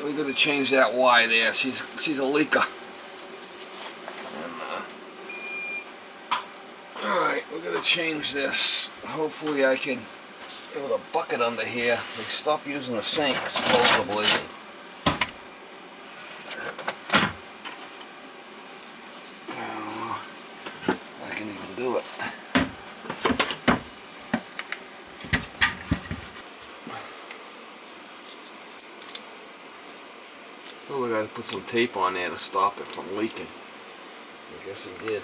Alright, we're gonna change that Y there. She's a leaker. Alright, we're gonna change this. Hopefully I can get with a bucket under here. They stopped using the sink, supposedly. I can even do it. Oh, I gotta put some tape on there to stop it from leaking. I guess he did.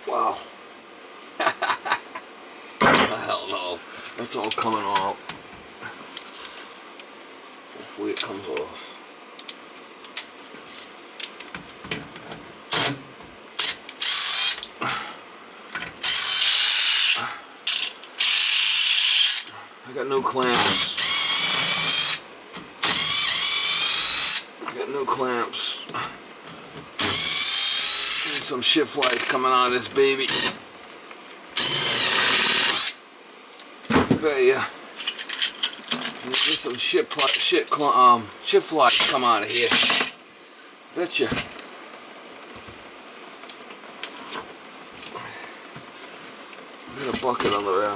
Wow. Hell no. That's all coming out. Hopefully it comes off. I got no clamps. No clamps. And some shift lights coming out of this baby. Bet ya. There's some shift lights come out of here. Bet ya. Got a bucket under there.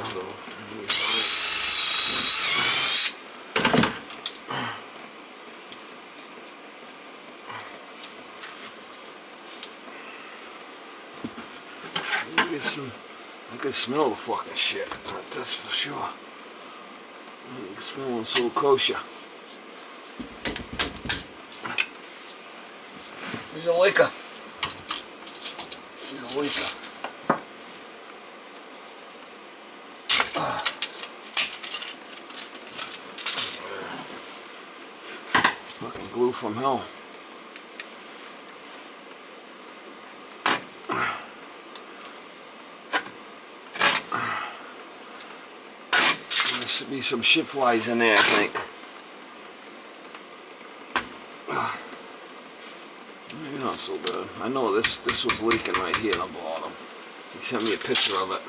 I can smell the fucking shit, that's for sure. It's smelling so kosher. Here's a leaker. Here's a leaker. Fucking glue from hell. Should be some shit flies in there, I think. Maybe not so bad. I know this was leaking right here in the bottom. He sent me a picture of it.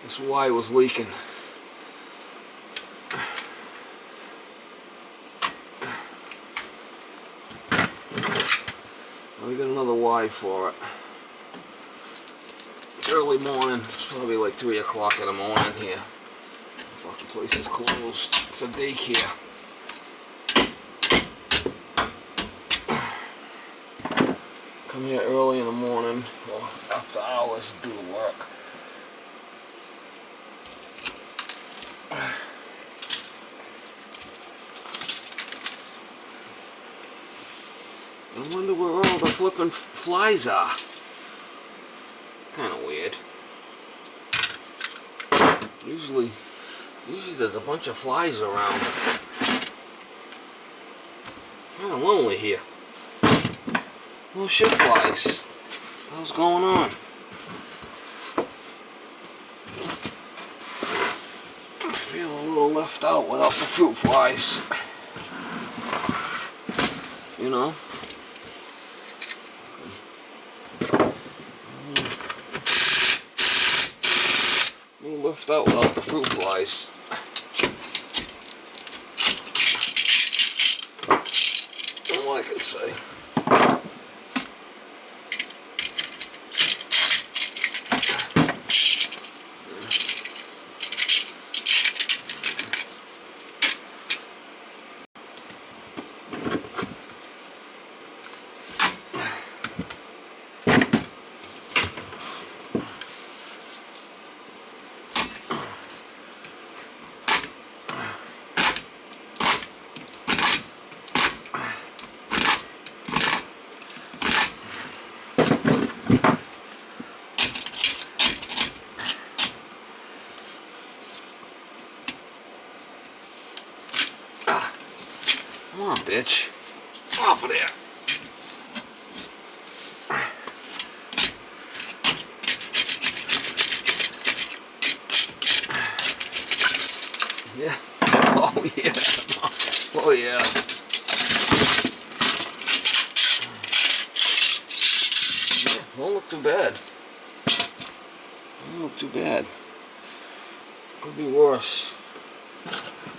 This Y was leaking. We got another Y for it. Early morning. It's probably like 3 o'clock in the morning here. The fucking place is closed. It's a daycare. Come here early in the morning or after hours to do the work. I wonder where all the flipping flies are. Kind of weird. Usually there's a bunch of flies around. Kind of lonely here. Little shit flies. What's going on? I feel a little left out without the fruit flies. You know? Left out without the fruit flies. All I can say. Come on, bitch. Off of there. Yeah. Oh, yeah. bad. Not too bad. Could be worse.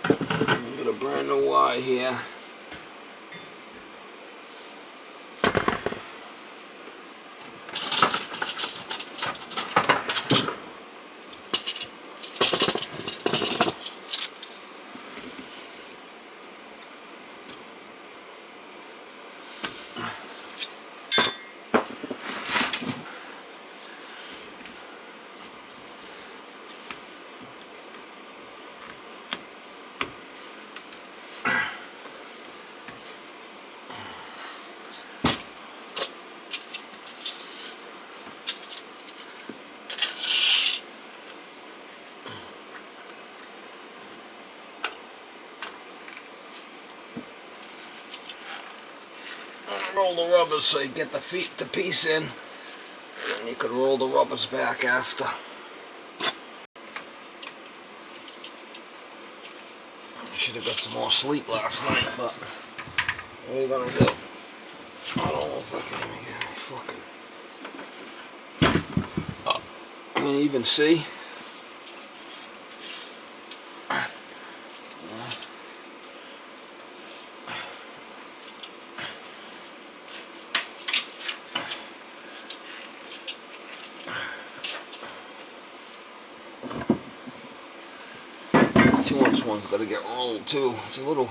Get a brand new Y here. Roll the rubbers so you get the piece in, and you could roll the rubbers back after. I should have got some more sleep last night, but what are you gonna do? I don't know if I can even even see. One's got to get rolled too. It's a little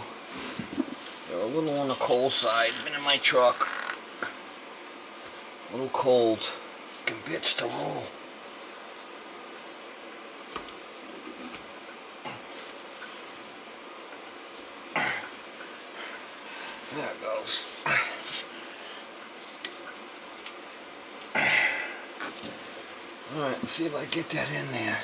on the cold side. Been in my truck. A little cold. Fucking bitch to roll. There it goes. All right, let's see if I get that in there.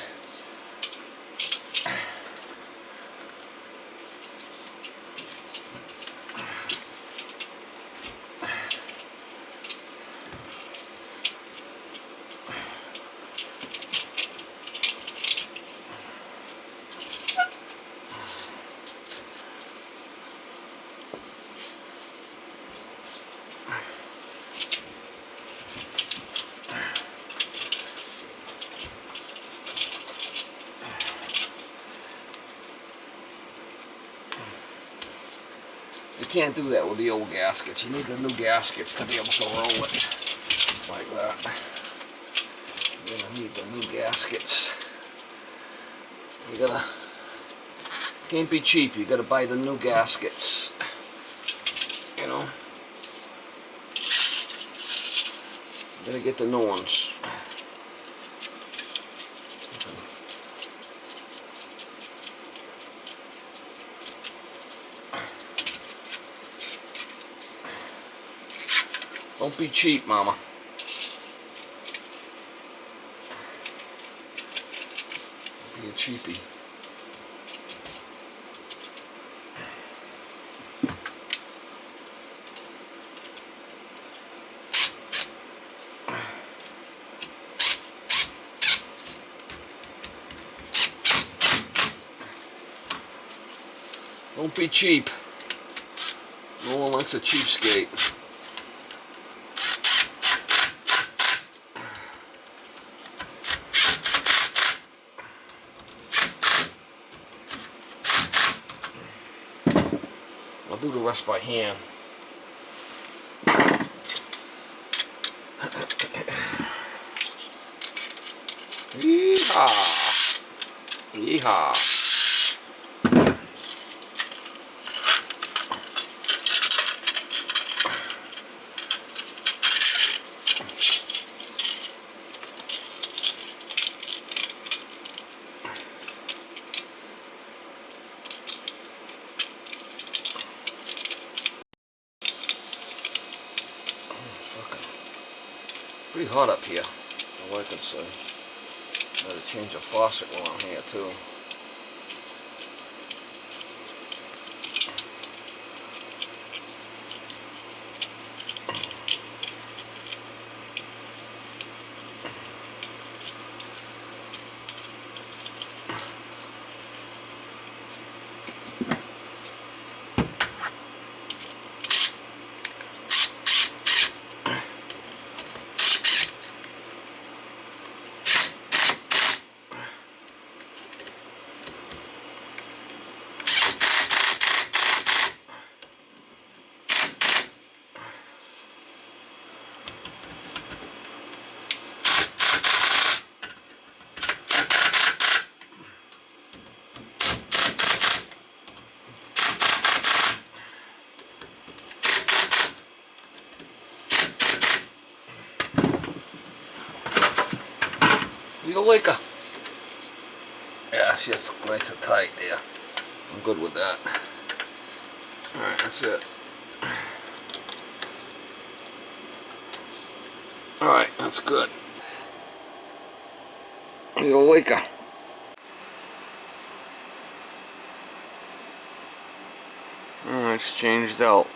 You can't do that with the old gaskets. You need the new gaskets to be able to roll it like that. You're gonna need the new gaskets. Can't be cheap. You gotta buy the new gaskets. You know? You gotta get the new ones. Don't be cheap, mama. Be a cheapie. Don't be cheap. No one likes a cheapskate. I'll do the rest by hand. Yeehaw! Yeehaw! Pretty hot up here, all I can say. Gotta change the faucet while I'm here too. You like her? Yeah, she's nice and tight there. I'm good with that. Alright, that's it. Alright, that's good. You like her? Alright, it's changed out.